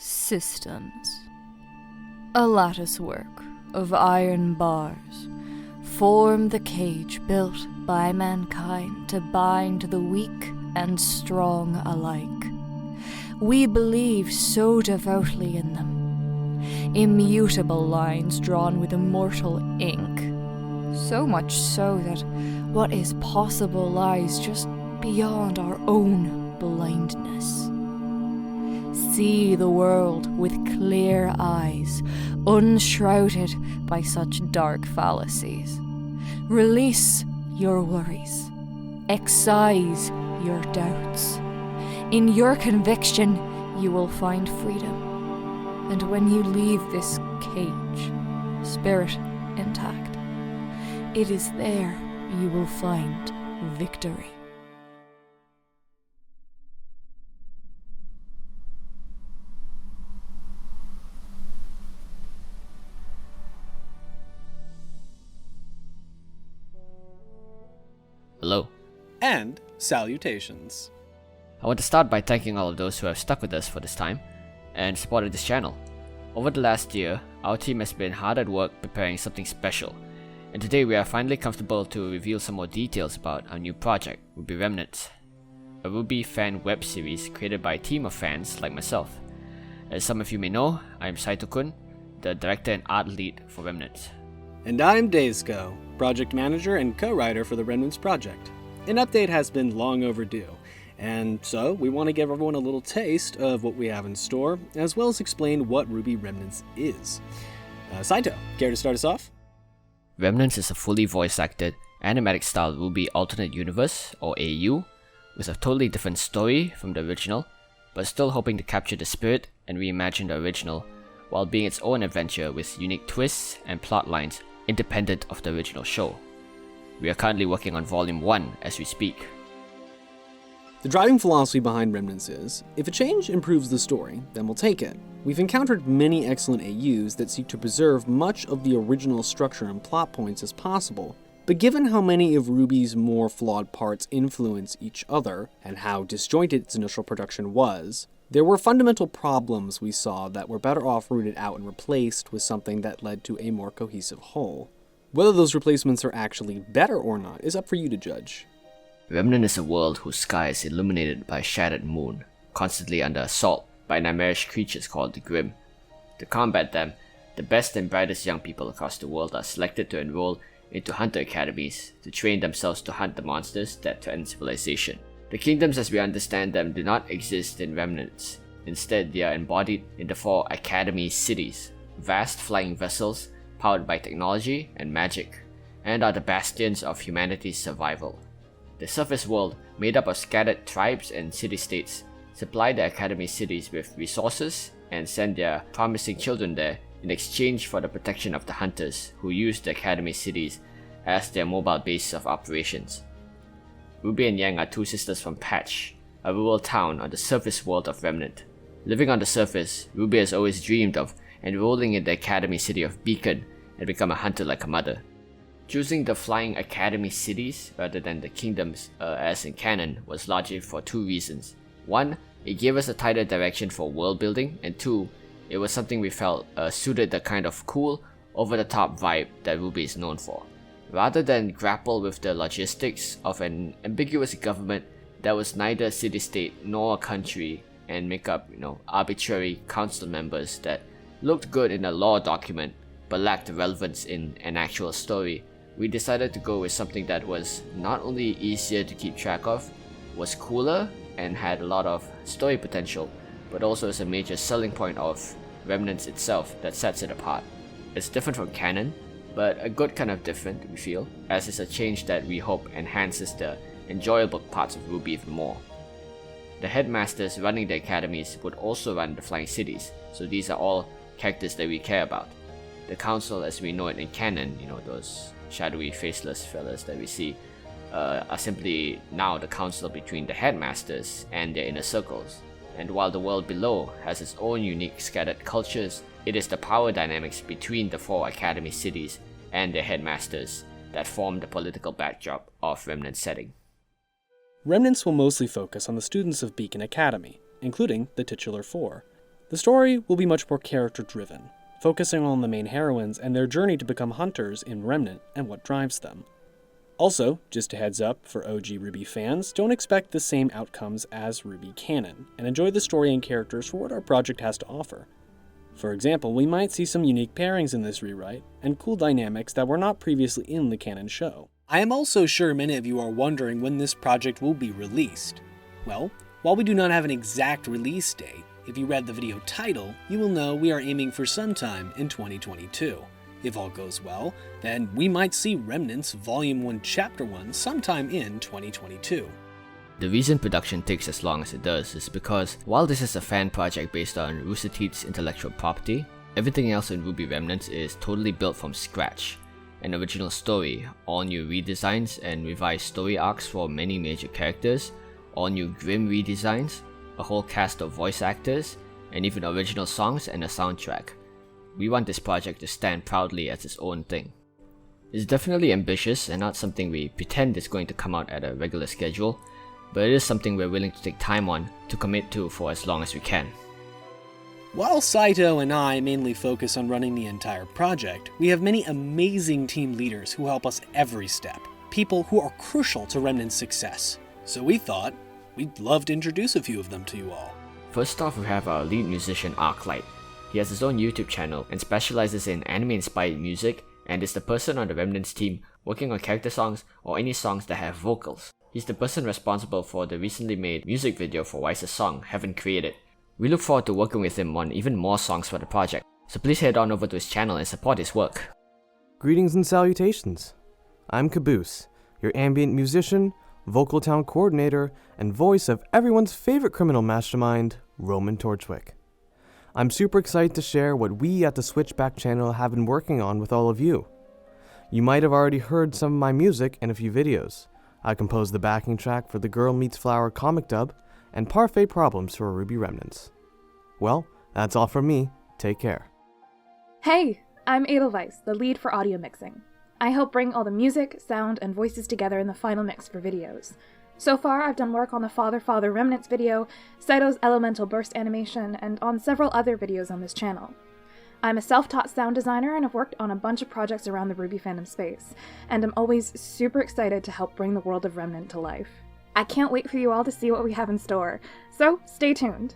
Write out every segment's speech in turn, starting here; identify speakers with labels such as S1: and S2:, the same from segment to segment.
S1: Systems. A latticework of iron bars form the cage built by mankind to bind the weak and strong alike. We believe so devoutly in them. Immutable lines drawn with immortal ink. So much so that what is possible lies just beyond our own blindness. See the world with clear eyes, unshrouded by such dark fallacies. Release your worries. Excise your doubts. In your conviction, you will find freedom. And when you leave this cage, spirit intact, it is there you will find victory.
S2: Hello.
S3: And salutations.
S2: I want to start by thanking all of those who have stuck with us for this time and supported this channel. Over the last year, our team has been hard at work preparing something special, and today we are finally comfortable to reveal some more details about our new project, RWBY Remnants, a RWBY fan web series created by a team of fans like myself. As some of you may know, I am Saito-kun, the director and art lead for Remnants.
S3: And I'm Daisuke, project manager and co-writer for the Remnants project. An update has been long overdue, and so we want to give everyone a little taste of what we have in store, as well as explain what RWBY Remnants is. Saito, care to start us off?
S2: Remnants is a fully voice-acted, animatic-style RWBY alternate universe, or AU, with a totally different story from the original, but still hoping to capture the spirit and reimagine the original, while being its own adventure with unique twists and plot lines independent of the original show. We are currently working on Volume 1 as we speak.
S3: The driving philosophy behind Remnants is, if a change improves the story, then we'll take it. We've encountered many excellent AUs that seek to preserve much of the original structure and plot points as possible, but given how many of RWBY's more flawed parts influence each other, and how disjointed its initial production was, there were fundamental problems we saw that were better off rooted out and replaced with something that led to a more cohesive whole. Whether those replacements are actually better or not is up for you to judge.
S2: Remnant is a world whose sky is illuminated by a shattered moon, constantly under assault by nightmarish creatures called the Grimm. To combat them, the best and brightest young people across the world are selected to enroll into hunter academies to train themselves to hunt the monsters that threaten civilization. The kingdoms as we understand them do not exist in Remnants. Instead, they are embodied in the 4 academy cities, vast flying vessels powered by technology and magic, and are the bastions of humanity's survival. The surface world, made up of scattered tribes and city-states, supply the academy cities with resources and send their promising children there in exchange for the protection of the hunters who use the academy cities as their mobile base of operations. Ruby and Yang are 2 sisters from Patch, a rural town on the surface world of Remnant. Living on the surface, Ruby has always dreamed of enrolling in the academy city of Beacon and become a hunter like her mother. Choosing the flying academy cities rather than the kingdoms as in canon was largely for 2 reasons. 1, it gave us a tighter direction for world building, and 2, it was something we felt suited the kind of cool, over-the-top vibe that RWBY is known for. Rather than grapple with the logistics of an ambiguous government that was neither a city-state nor a country and make up, arbitrary council members that looked good in a law document but lacked relevance in an actual story, we decided to go with something that was not only easier to keep track of, was cooler and had a lot of story potential, but also is a major selling point of Remnants itself that sets it apart. It's different from canon, but a good kind of different, we feel, as it's a change that we hope enhances the enjoyable parts of RWBY even more. The headmasters running the academies would also run the flying cities, so these are all characters that we care about. The council as we know it in canon, those shadowy faceless fellas that we see, are simply now the council between the headmasters and their inner circles. And while the world below has its own unique scattered cultures, it is the power dynamics between the 4 academy cities and their headmasters that form the political backdrop of Remnant's setting.
S3: Remnants will mostly focus on the students of Beacon Academy, including the titular 4. The story will be much more character-driven, focusing on the main heroines and their journey to become hunters in Remnant and what drives them. Also, just a heads up for OG RWBY fans, don't expect the same outcomes as RWBY canon, and enjoy the story and characters for what our project has to offer. For example, we might see some unique pairings in this rewrite, and cool dynamics that were not previously in the canon show. I am also sure many of you are wondering when this project will be released. Well, while we do not have an exact release date, if you read the video title, you will know we are aiming for sometime in 2022. If all goes well, then we might see Remnants Volume 1 Chapter 1 sometime in 2022.
S2: The reason production takes as long as it does is because while this is a fan project based on Rooster Teeth's intellectual property, everything else in RWBY Remnants is totally built from scratch. An original story, all new redesigns and revised story arcs for many major characters, all new grim redesigns, a whole cast of voice actors, and even original songs and a soundtrack. We want this project to stand proudly as its own thing. It's definitely ambitious and not something we pretend is going to come out at a regular schedule, but it is something we're willing to take time on to commit to for as long as we can.
S3: While Saito and I mainly focus on running the entire project, we have many amazing team leaders who help us every step, people who are crucial to Remnant's success. So we thought we'd love to introduce a few of them to you all.
S2: First off, we have our lead musician Arclight. He has his own YouTube channel and specializes in anime-inspired music, and is the person on the Remnants team working on character songs or any songs that have vocals. He's the person responsible for the recently made music video for Weiss's song, Heaven Created. We look forward to working with him on even more songs for the project, so please head on over to his channel and support his work.
S4: Greetings and salutations. I'm Caboose, your ambient musician, vocal talent coordinator, and voice of everyone's favorite criminal mastermind, Roman Torchwick. I'm super excited to share what we at the SWITCHBACK channel have been working on with all of you. You might have already heard some of my music in a few videos. I composed the backing track for the Girl Meets Flower comic dub, and Parfait Problems for RWBY Remnants. Well, that's all from me. Take care.
S5: Hey, I'm Edelweiss, the lead for audio mixing. I help bring all the music, sound, and voices together in the final mix for videos. So far, I've done work on the Father Remnants video, Saito's Elemental Burst animation, and on several other videos on this channel. I'm a self-taught sound designer and have worked on a bunch of projects around the RWBY fandom space, and I'm always super excited to help bring the world of Remnant to life. I can't wait for you all to see what we have in store, so stay tuned.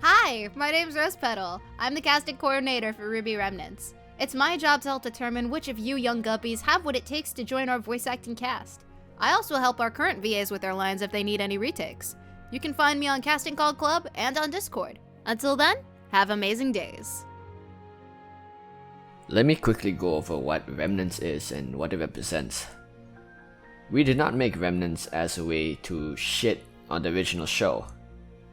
S6: Hi, my name's Rose Petal. I'm the casting coordinator for RWBY Remnants. It's my job to help determine which of you young guppies have what it takes to join our voice acting cast. I also help our current VAs with their lines if they need any retakes. You can find me on Casting Call Club and on Discord. Until then, have amazing days.
S2: Let me quickly go over what Remnants is and what it represents. We did not make Remnants as a way to shit on the original show.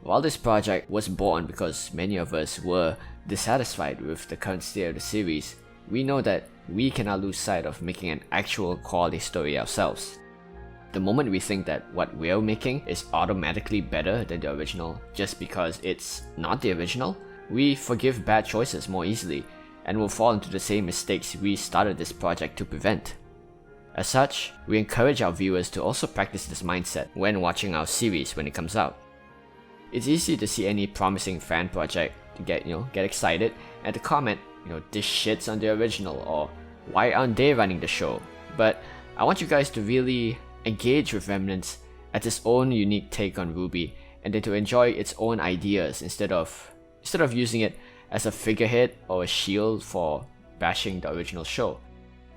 S2: While this project was born because many of us were dissatisfied with the current state of the series, we know that we cannot lose sight of making an actual quality story ourselves. The moment we think that what we're making is automatically better than the original just because it's not the original, we forgive bad choices more easily and will fall into the same mistakes we started this project to prevent. As such, we encourage our viewers to also practice this mindset when watching our series when it comes out. It's easy to see any promising fan project to get excited and to comment, this shit's on the original, or why aren't they running the show? But I want you guys to really engage with Remnants as its own unique take on RWBY, and then to enjoy its own ideas instead of using it as a figurehead or a shield for bashing the original show.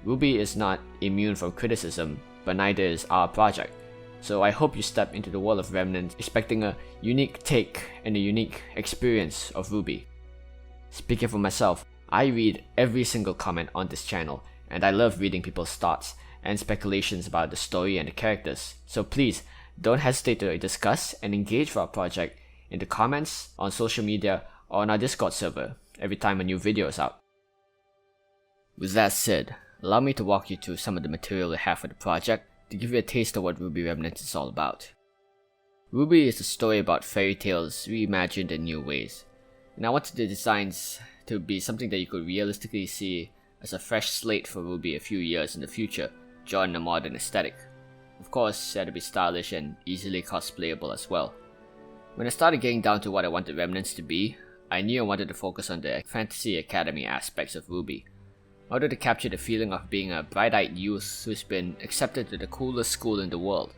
S2: RWBY is not immune from criticism, but neither is our project. So I hope you step into the world of Remnants expecting a unique take and a unique experience of RWBY. Speaking for myself, I read every single comment on this channel, and I love reading people's thoughts and speculations about the story and the characters. So please, don't hesitate to discuss and engage for our project in the comments, on social media, or on our Discord server every time a new video is out. With that said, allow me to walk you through some of the material we have for the project to give you a taste of what RWBY Remnants is all about. RWBY is a story about fairy tales reimagined in new ways, and I wanted the designs to be something that you could realistically see as a fresh slate for RWBY a few years in the future, drawn in a modern aesthetic. Of course, it had to be stylish and easily cosplayable as well. When I started getting down to what I wanted Remnants to be, I knew I wanted to focus on the fantasy academy aspects of RWBY. I wanted to capture the feeling of being a bright-eyed youth who's been accepted to the coolest school in the world.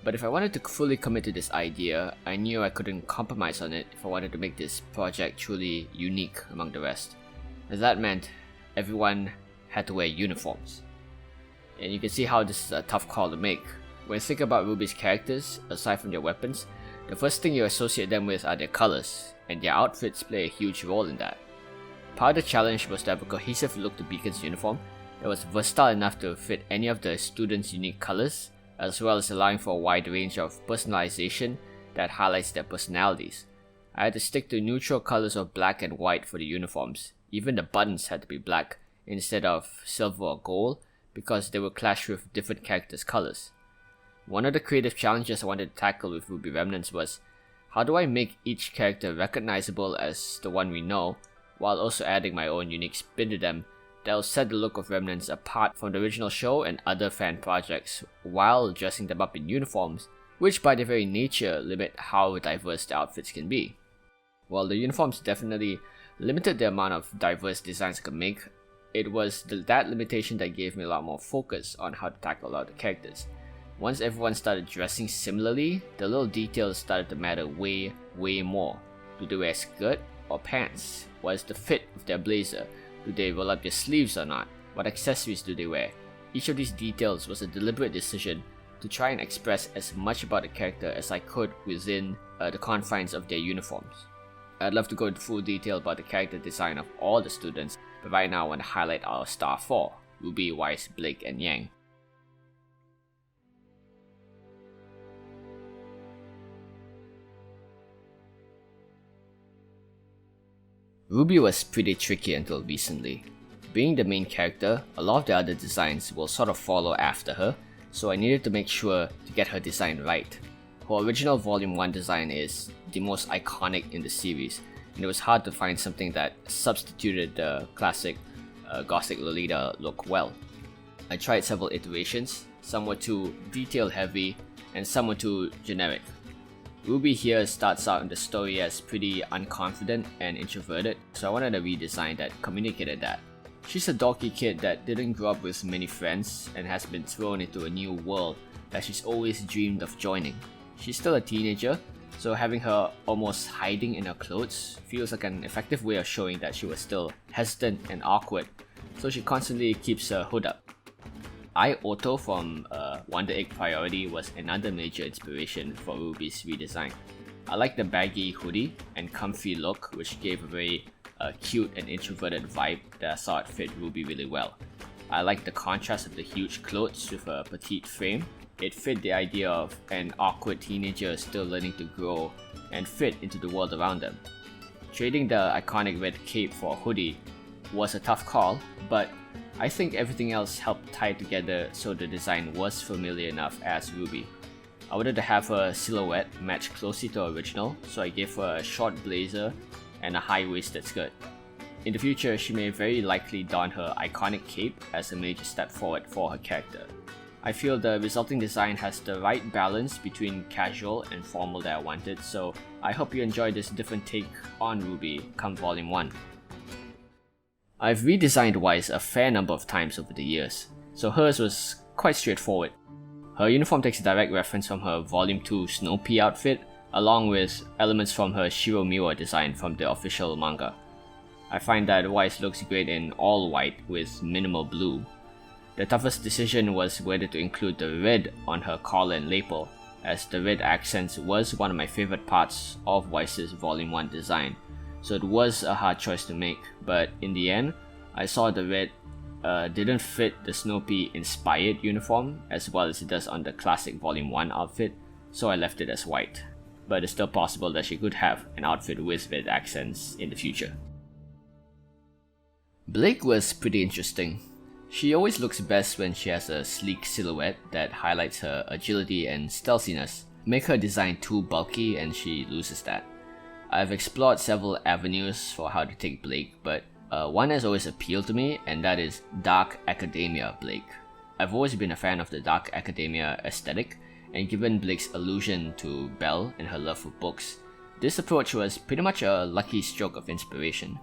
S2: But if I wanted to fully commit to this idea, I knew I couldn't compromise on it if I wanted to make this project truly unique among the rest. And that meant everyone had to wear uniforms. And you can see how this is a tough call to make. When you think about RWBY's characters, aside from their weapons, the first thing you associate them with are their colors, and their outfits play a huge role in that. Part of the challenge was to have a cohesive look to Beacon's uniform that was versatile enough to fit any of the students' unique colors, as well as allowing for a wide range of personalization that highlights their personalities. I had to stick to neutral colors of black and white for the uniforms. Even the buttons had to be black instead of silver or gold because they would clash with different characters' colors. One of the creative challenges I wanted to tackle with RWBY Remnants was, how do I make each character recognizable as the one we know, while also adding my own unique spin to them that will set the look of Remnants apart from the original show and other fan projects, while dressing them up in uniforms, which by their very nature limit how diverse the outfits can be. While the uniforms definitely limited the amount of diverse designs I could make, it was that limitation that gave me a lot more focus on how to tackle a lot of the characters. Once everyone started dressing similarly, the little details started to matter way more. Do they wear a skirt or pants? What is the fit of their blazer? Do they roll up their sleeves or not? What accessories do they wear? Each of these details was a deliberate decision to try and express as much about the character as I could within the confines of their uniforms. I'd love to go into full detail about the character design of all the students, but right now I want to highlight our star 4, RWBY, Weiss, Blake, and Yang. RWBY was pretty tricky until recently. Being the main character, a lot of the other designs will sort of follow after her, so I needed to make sure to get her design right. Her original Volume 1 design is the most iconic in the series, and it was hard to find something that substituted the classic Gothic Lolita look well. I tried several iterations, some were too detail heavy and some were too generic. RWBY here starts out in the story as pretty unconfident and introverted, so I wanted a redesign that communicated that. She's a dorky kid that didn't grow up with many friends and has been thrown into a new world that she's always dreamed of joining. She's still a teenager, so having her almost hiding in her clothes feels like an effective way of showing that she was still hesitant and awkward, so she constantly keeps her hood up. Otto from Wonder Egg Priority was another major inspiration for RWBY's redesign. I like the baggy hoodie and comfy look, which gave a very cute and introverted vibe that I thought fit RWBY really well. I like the contrast of the huge clothes with a petite frame. It fit the idea of an awkward teenager still learning to grow and fit into the world around them. Trading the iconic red cape for a hoodie was a tough call, but I think everything else helped tie it together so the design was familiar enough as RWBY. I wanted to have her silhouette match closely to her original, so I gave her a short blazer and a high-waisted skirt. In the future, she may very likely don her iconic cape as a major step forward for her character. I feel the resulting design has the right balance between casual and formal that I wanted, so I hope you enjoy this different take on RWBY come Volume 1. I've redesigned Weiss a fair number of times over the years, so hers was quite straightforward. Her uniform takes direct reference from her Volume 2 Snow Pea outfit, along with elements from her Shiro Miwa design from the official manga. I find that Weiss looks great in all white with minimal blue. The toughest decision was whether to include the red on her collar and lapel, as the red accents was one of my favorite parts of Weiss's Volume 1 design, so it was a hard choice to make, but in the end, I saw the red didn't fit the Snow Pea inspired uniform as well as it does on the classic Volume 1 outfit, so I left it as white. But it's still possible that she could have an outfit with red accents in the future. Blake was pretty interesting. She always looks best when she has a sleek silhouette that highlights her agility and stealthiness. Make her design too bulky and she loses that. I've explored several avenues for how to take Blake, but one has always appealed to me, and that is Dark Academia Blake. I've always been a fan of the Dark Academia aesthetic, and given Blake's allusion to Belle and her love for books, This approach was pretty much a lucky stroke of inspiration.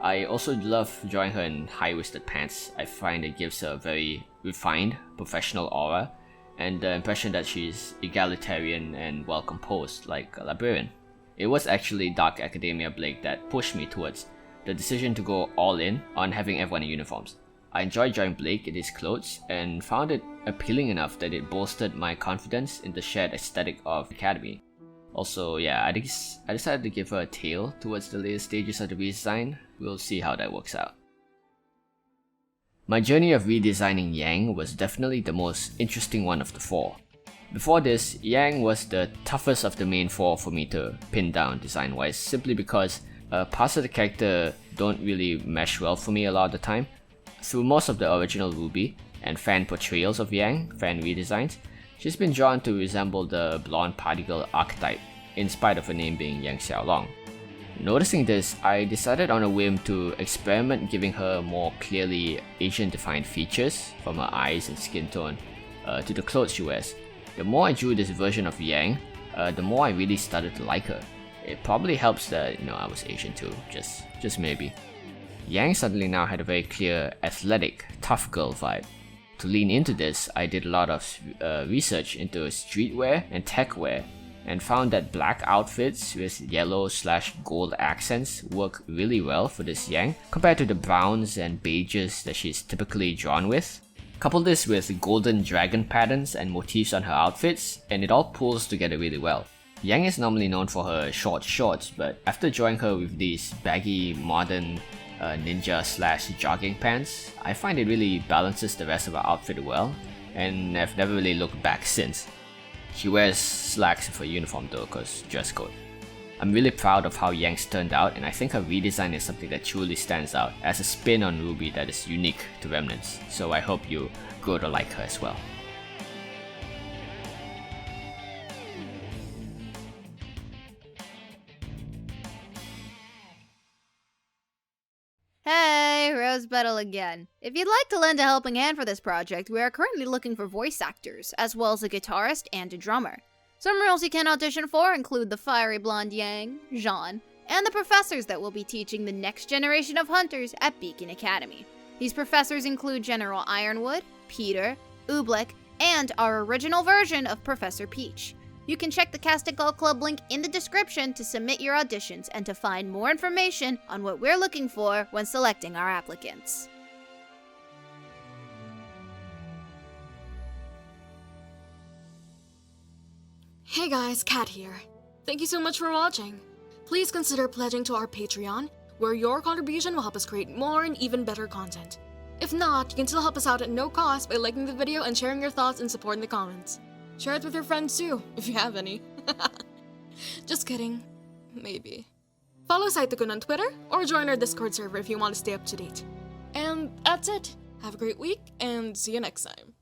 S2: I also love drawing her in high-waisted pants. I find it gives her a very refined, professional aura, and the impression that she's egalitarian and well-composed, like a librarian. It was actually Dark Academia Blake that pushed me towards the decision to go all in on having everyone in uniforms. I enjoyed drawing Blake in his clothes and found it appealing enough that it bolstered my confidence in the shared aesthetic of Academy. Also, yeah, I decided to give her a tail towards the later stages of the redesign. We'll see how that works out. My journey of redesigning Yang was definitely the most interesting one of the four. Before this, Yang was the toughest of the main four for me to pin down design-wise, simply because parts of the character don't really mesh well for me a lot of the time. Through most of the original RWBY and fan portrayals of Yang, fan redesigns, she's been drawn to resemble the blonde party girl archetype, in spite of her name being Yang Xiaolong. Noticing this, I decided on a whim to experiment giving her more clearly Asian-defined features, from her eyes and skin tone to the clothes she wears. The more I drew this version of Yang, the more I really started to like her. It probably helps that, I was Asian too, just maybe. Yang suddenly now had a very clear, athletic, tough girl vibe. To lean into this, I did a lot of research into streetwear and techwear, and found that black outfits with yellow/gold accents work really well for this Yang, compared to the browns and beiges that she's typically drawn with. Couple this with golden dragon patterns and motifs on her outfits, and it all pulls together really well. Yang is normally known for her short shorts, but after drawing her with these baggy, modern ninja/jogging pants, I find it really balances the rest of her outfit well, and I've never really looked back since. She wears slacks for uniform though, cause dress code. I'm really proud of how Yang's turned out, and I think her redesign is something that truly stands out as a spin on RWBY that is unique to Remnants, so I hope you grow to like her as well.
S6: Hey, Rose Petal again. If you'd like to lend a helping hand for this project, we are currently looking for voice actors, as well as a guitarist and a drummer. Some roles you can audition for include the fiery blonde Yang, Jaune, and the professors that will be teaching the next generation of hunters at Beacon Academy. These professors include General Ironwood, Peter, Oobleck, and our original version of Professor Peach. You can check the Casting Call Club link in the description to submit your auditions and to find more information on what we're looking for when selecting our applicants.
S7: Hey guys, Kat here. Thank you so much for watching. Please consider pledging to our Patreon, where your contribution will help us create more and even better content. If not, you can still help us out at no cost by liking the video and sharing your thoughts and support in the comments. Share it with your friends too, if you have any. Just kidding. Maybe. Follow Saitakun on Twitter, or join our Discord server if you want to stay up to date. And that's it. Have a great week, and see you next time.